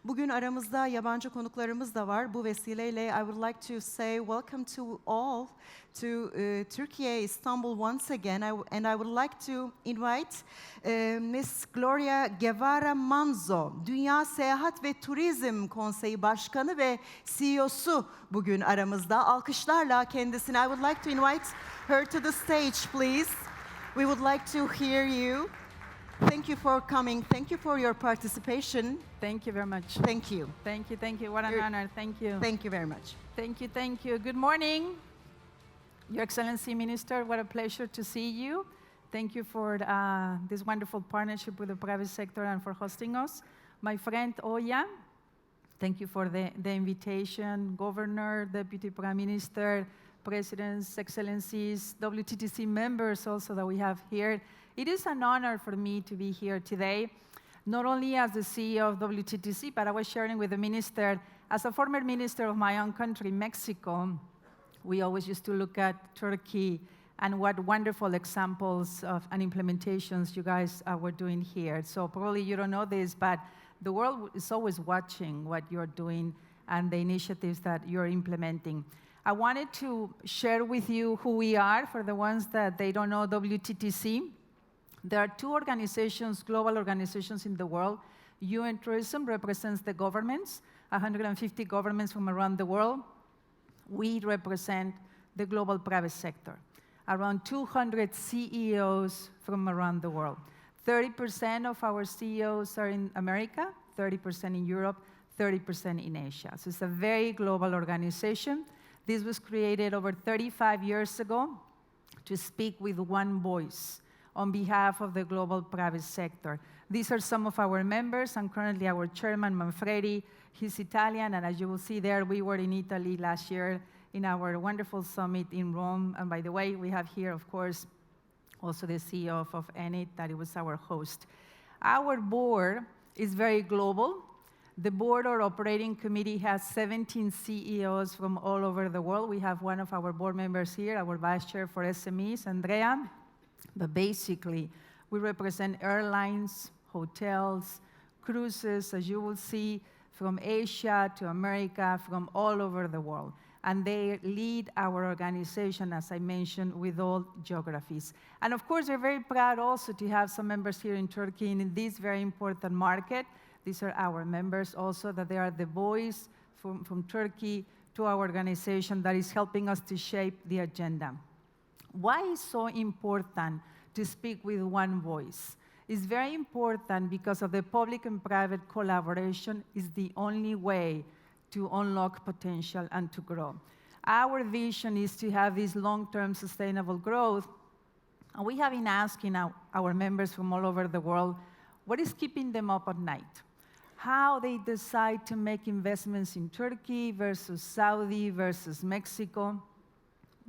Bugün aramızda yabancı konuklarımız da var. Bu vesileyle I would like to say welcome to all to Turkey, Istanbul once again. And I would like to invite Miss Gloria Guevara Manzo, Dünya Seyahat ve Turizm Konseyi Başkanı ve CEO'su bugün aramızda. Alkışlarla kendisini. I would like to invite her to the stage, please. We would like to hear you. Thank you for coming. Thank you for your participation. Thank you very much. Thank you. Thank you, thank you. What an honor. Thank you. Thank you very much. Thank you, thank you. Good morning, Your Excellency Minister. What a pleasure to see you. Thank you for this wonderful partnership with the private sector and for hosting us. My friend Oya, thank you for the invitation. Governor, Deputy Prime Minister, Presidents, Excellencies, WTC members also that we have here. It is an honor for me to be here today, not only as the CEO of WTC, but I was sharing with the minister, as a former minister of my own country, Mexico, we always used to look at Turkey and what wonderful examples of and implementations you guys were doing here. So probably you don't know this, but the world is always watching what you're doing and the initiatives that you're implementing. I wanted to share with you who we are, for the ones that they don't know WTC. There are two organizations, global organizations in the world. UN Tourism represents the governments, 150 governments from around the world. We represent the global private sector, around 200 CEOs from around the world. 30% of our CEOs are in America, 30% in Europe, 30% in Asia. So it's a very global organization. This was created over 35 years ago to speak with one voice on behalf of the global private sector. These are some of our members, and currently our chairman, Manfredi, he's Italian, and as you will see there, we were in Italy last year in our wonderful summit in Rome. And by the way, we have here, of course, also the CEO of Enit, that it was our host. Our board is very global. The board or operating committee has 17 CEOs from all over the world. We have one of our board members here, our vice chair for SMEs, Andrea. But basically, we represent airlines, hotels, cruises, as you will see, from Asia to America, from all over the world. And they lead our organization, as I mentioned, with all geographies. And of course, we're very proud also to have some members here in Turkey in this very important market. These are our members also, that they are the voice from Turkey to our organization that is helping us to shape the agenda. Why is so important to speak with one voice? It's very important because of the public and private collaboration is the only way to unlock potential and to grow. Our vision is to have this long-term sustainable growth, and we have been asking our members from all over the world, what is keeping them up at night? How they decide to make investments in Turkey versus Saudi versus Mexico.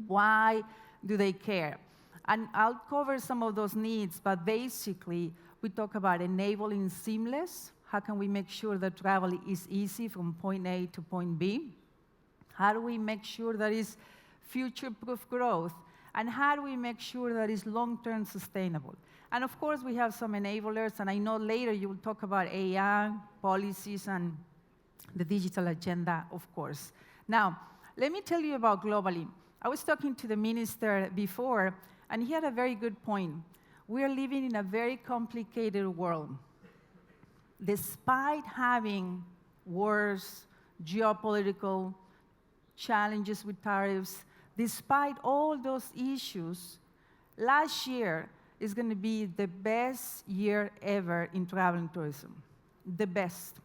Why do they care? And I'll cover some of those needs, but basically, we talk about enabling seamless. How can we make sure that travel is easy from point A to point B? How do we make sure that it's future-proof growth? And how do we make sure that it's long-term sustainable? And of course, we have some enablers, and I know later you will talk about AI, policies, and the digital agenda, of course. Now, let me tell you about globally. I was talking to the minister before, and he had a very good point. We are living in a very complicated world. Despite having wars, geopolitical challenges with tariffs, despite all those issues, last year is going to be the best year ever in travel and tourism. The best.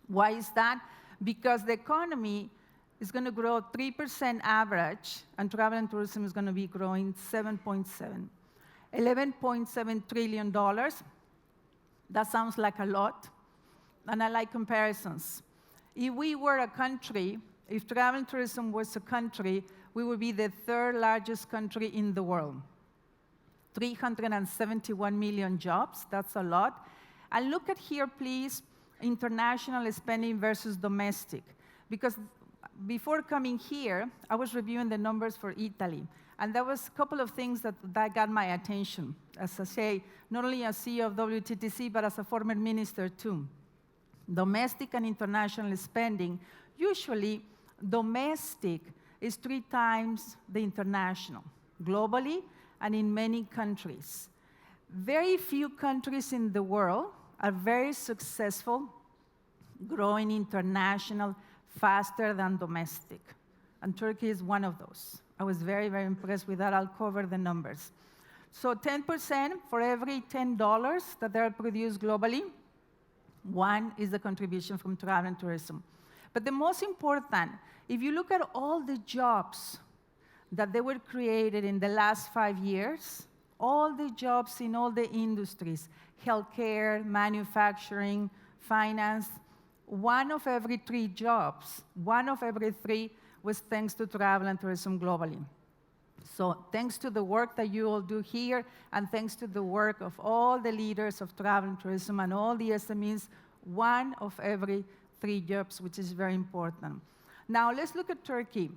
Why is that? Because the economy is going to grow 3% average, and travel and tourism is going to be growing 7.7. $11.7 trillion. That sounds like a lot, and I like comparisons. If we were a country, if travel and tourism was a country, we would be the third largest country in the world. 371 million jobs, that's a lot. And look at here, please, international spending versus domestic. Because before coming here, I was reviewing the numbers for Italy. And there was a couple of things that got my attention. As I say, not only as CEO of WTC, but as a former minister too. Domestic and international spending, usually domestic is 3 times the international, globally and in many countries. Very few countries in the world are very successful growing international faster than domestic. And Turkey is one of those. I was very, very impressed with that. I'll cover the numbers. So 10% for every $10 that are produced globally, 1 is the contribution from travel and tourism. But the most important, if you look at all the jobs that they were created in the last 5 years, all the jobs in all the industries, healthcare, manufacturing, finance, 1 of every 3 jobs, 1 of every 3 was thanks to travel and tourism globally. So thanks to the work that you all do here, and thanks to the work of all the leaders of travel and tourism and all the SMEs, 1 of every 3 jobs, which is very important. Now let's look at Turkey.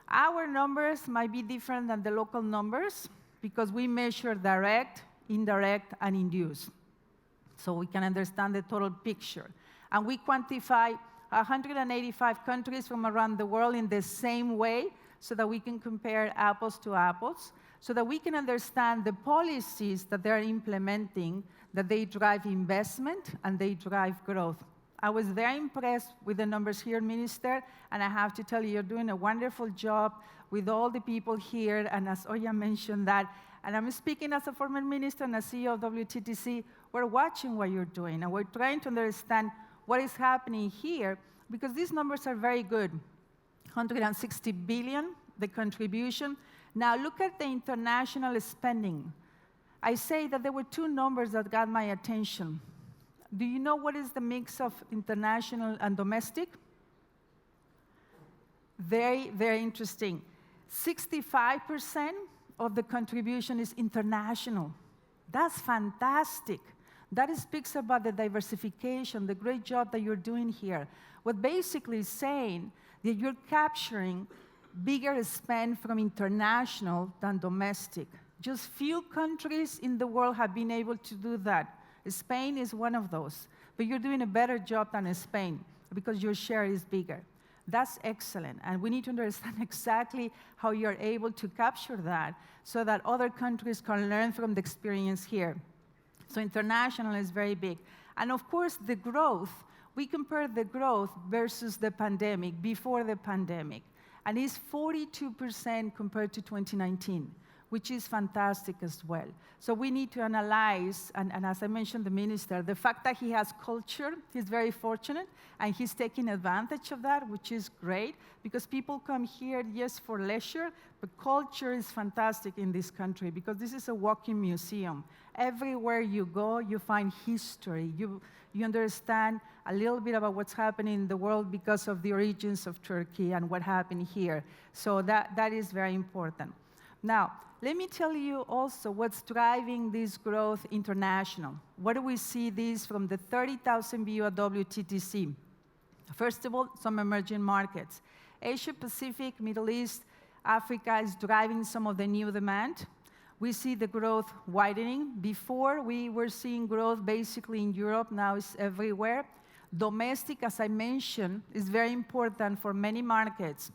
Our numbers might be different than the local numbers because we measure direct, indirect, and induced. So we can understand the total picture. And we quantify 185 countries from around the world in the same way so that we can compare apples to apples, so that we can understand the policies that they're implementing, that they drive investment and they drive growth. I was very impressed with the numbers here, Minister, and I have to tell you, you're doing a wonderful job with all the people here, and as Oya mentioned that, and I'm speaking as a former minister and a CEO of Wttc, we're watching what you're doing, and we're trying to understand what is happening here, because these numbers are very good. 160 billion, the contribution. Now look at the international spending. I say that there were 2 numbers that got my attention. Do you know what is the mix of international and domestic? Very, very interesting. 65% of the contribution is international. That's fantastic. That speaks about the diversification, the great job that you're doing here. What basically is saying that you're capturing bigger spend from international than domestic. Just few countries in the world have been able to do that. Spain is one of those. But you're doing a better job than Spain because your share is bigger. That's excellent. And we need to understand exactly how you're able to capture that so that other countries can learn from the experience here. So international is very big. And of course, the growth, we compare the growth versus the pandemic, before the pandemic. And it's 42% compared to 2019, which is fantastic as well. So we need to analyze, and as I mentioned, the minister, the fact that he has culture, he's very fortunate, and he's taking advantage of that, which is great, because people come here, yes, for leisure, but culture is fantastic in this country, because this is a walking museum. Everywhere you go, you find history. You understand a little bit about what's happening in the world because of the origins of Turkey and what happened here. So that is very important. Now, let me tell you also what's driving this growth international. What do we see this from the 30,000 BU at Wttc? First of all, some emerging markets. Asia Pacific, Middle East, Africa is driving some of the new demand. We see the growth widening. Before, we were seeing growth basically in Europe. Now it's everywhere. Domestic, as I mentioned, is very important for many markets.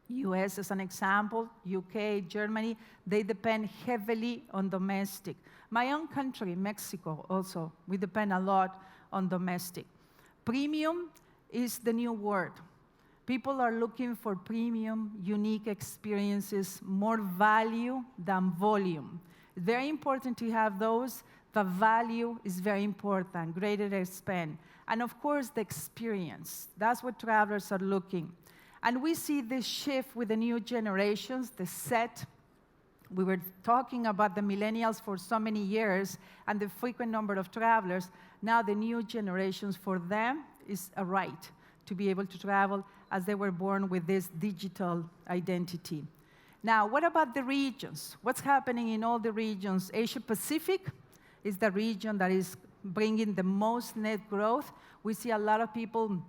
US as an example, UK, Germany, they depend heavily on domestic. My own country, Mexico, also, we depend a lot on domestic. Premium is the new word. People are looking for premium, unique experiences, more value than volume. It's very important to have those. The value is very important, greater spend. And of course, the experience. That's what travelers are looking. And we see this shift with the new generations, the set. We were talking about the millennials for so many years and the frequent number of travelers. Now the new generations, for them, is a right to be able to travel as they were born with this digital identity. Now, what about the regions? What's happening in all the regions? Asia Pacific is the region that is bringing the most net growth. We see a lot of people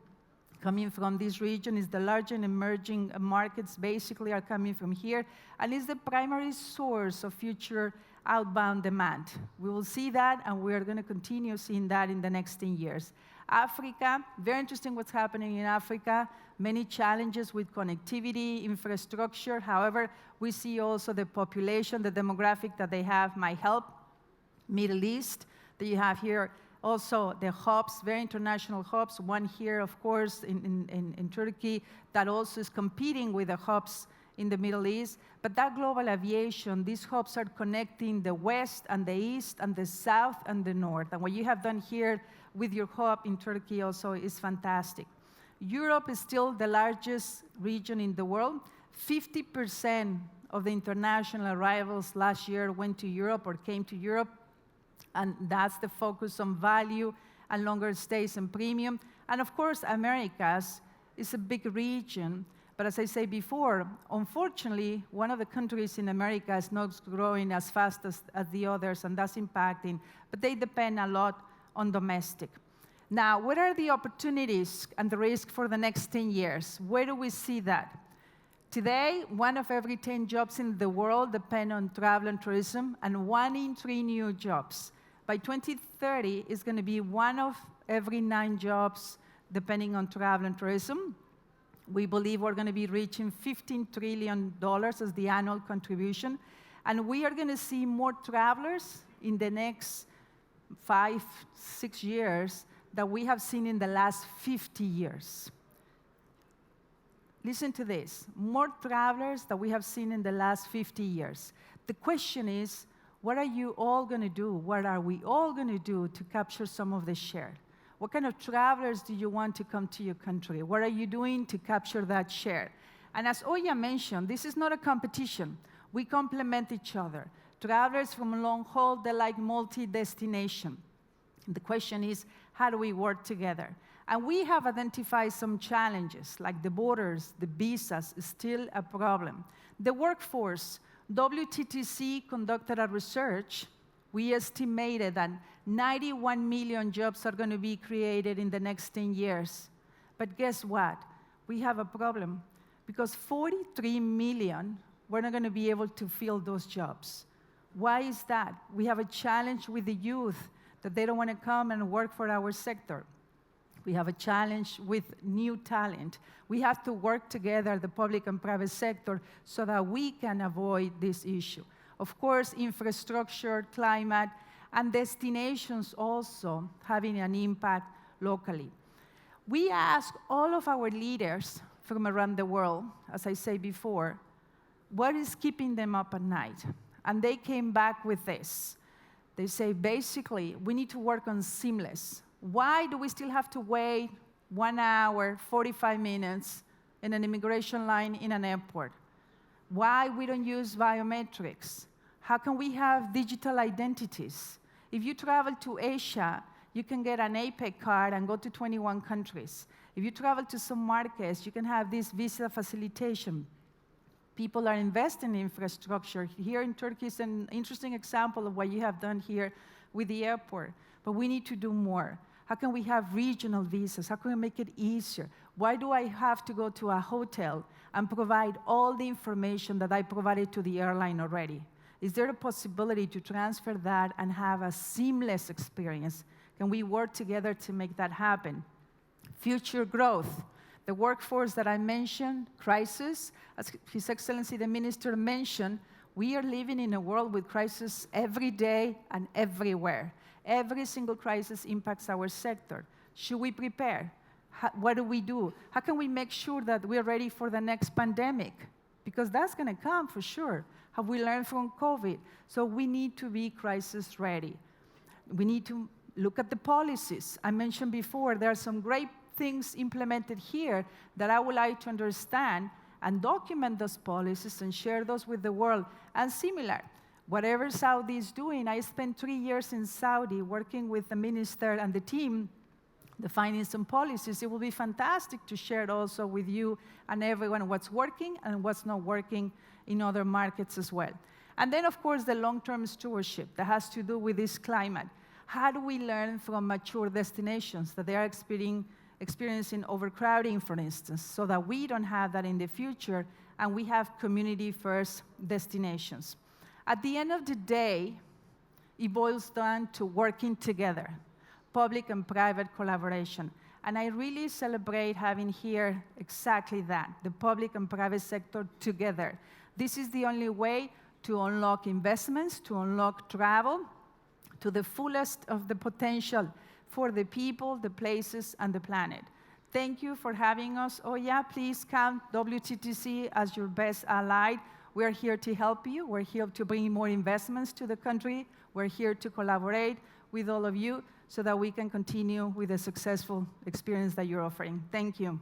coming from this region. Is the large and emerging markets basically are coming from here, and is the primary source of future outbound demand. We will see that, and we are going to continue seeing that in the next 10 years. Africa, very interesting what's happening in Africa. Many challenges with connectivity, infrastructure. However, we see also the population, the demographic that they have might help. Middle East, that you have here also the hubs, very international hubs. One here, of course, in Turkey, that also is competing with the hubs in the Middle East. But that global aviation, these hubs are connecting the West and the East and the South and the North. And what you have done here with your hub in Turkey also is fantastic. Europe is still the largest region in the world. 50% of the international arrivals last year went to Europe or came to Europe. And that's the focus on value and longer stays and premium. And of course, Americas is a big region. But as I said before, unfortunately, one of the countries in America is not growing as fast as the others, and that's impacting. But they depend a lot on domestic. Now, what are the opportunities and the risk for the next 10 years? Where do we see that? Today, 1 of every 10 jobs in the world depend on travel and tourism, and 1 in 3 new jobs. By 2030, it's going to be 1 of every 9 jobs depending on travel and tourism. We believe we're going to be reaching $15 trillion as the annual contribution, and we are going to see more travelers in the next 5, 6 years that we have seen in the last 50 years. Listen to this, more travelers that we have seen in the last 50 years. The question is, what are you all going to do? What are we all going to do to capture some of the share? What kind of travelers do you want to come to your country? What are you doing to capture that share? And as Oya mentioned, this is not a competition. We complement each other. Travelers from long haul, they like multi-destination. The question is, how do we work together? And we have identified some challenges, like the borders, the visas, is still a problem. The workforce, Wttc conducted a research. We estimated that 91 million jobs are going to be created in the next 10 years. But guess what? We have a problem, because 43 million, we're not going to be able to fill those jobs. Why is that? We have a challenge with the youth, that they don't want to come and work for our sector. We have a challenge with new talent. We have to work together, the public and private sector, so that we can avoid this issue. Of course, infrastructure, climate, and destinations also having an impact locally. We asked all of our leaders from around the world, as I said before, what is keeping them up at night? And they came back with this. They say, basically, we need to work on seamless. Why do we still have to wait 1 hour, 45 minutes in an immigration line in an airport? Why we don't use biometrics? How can we have digital identities? If you travel to Asia, you can get an APEC card and go to 21 countries. If you travel to some markets, you can have this visa facilitation. People are investing in infrastructure. Here in Turkey is an interesting example of what you have done here with the airport. But we need to do more. How can we have regional visas? How can we make it easier? Why do I have to go to a hotel and provide all the information that I provided to the airline already? Is there a possibility to transfer that and have a seamless experience? Can we work together to make that happen? Future growth. The workforce that I mentioned, crisis, as His Excellency the Minister mentioned, we are living in a world with crisis every day and everywhere. Every single crisis impacts our sector. Should we prepare? What do we do? How can we make sure that we're ready for the next pandemic? Because that's going to come for sure. Have we learned from COVID? So we need to be crisis ready. We need to look at the policies. I mentioned before, there are some great things implemented here that I would like to understand and document those policies and share those with the world. And similar, whatever Saudi is doing, I spent 3 years in Saudi working with the minister and the team, defining some policies. It will be fantastic to share it also with you and everyone what's working and what's not working in other markets as well. And then, of course, the long-term stewardship that has to do with this climate. How do we learn from mature destinations that they are experiencing overcrowding, for instance, so that we don't have that in the future and we have community-first destinations? At the end of the day, it boils down to working together. public and private collaboration. And I really celebrate having here exactly that, the public and private sector together. This is the only way to unlock investments, to unlock travel to the fullest of the potential for the people, the places, and the planet. Thank you for having us. Oh yeah, please count WTC as your best ally. We're here to help you. We're here to bring more investments to the country. We're here to collaborate with all of you so that we can continue with the successful experience that you're offering. Thank you.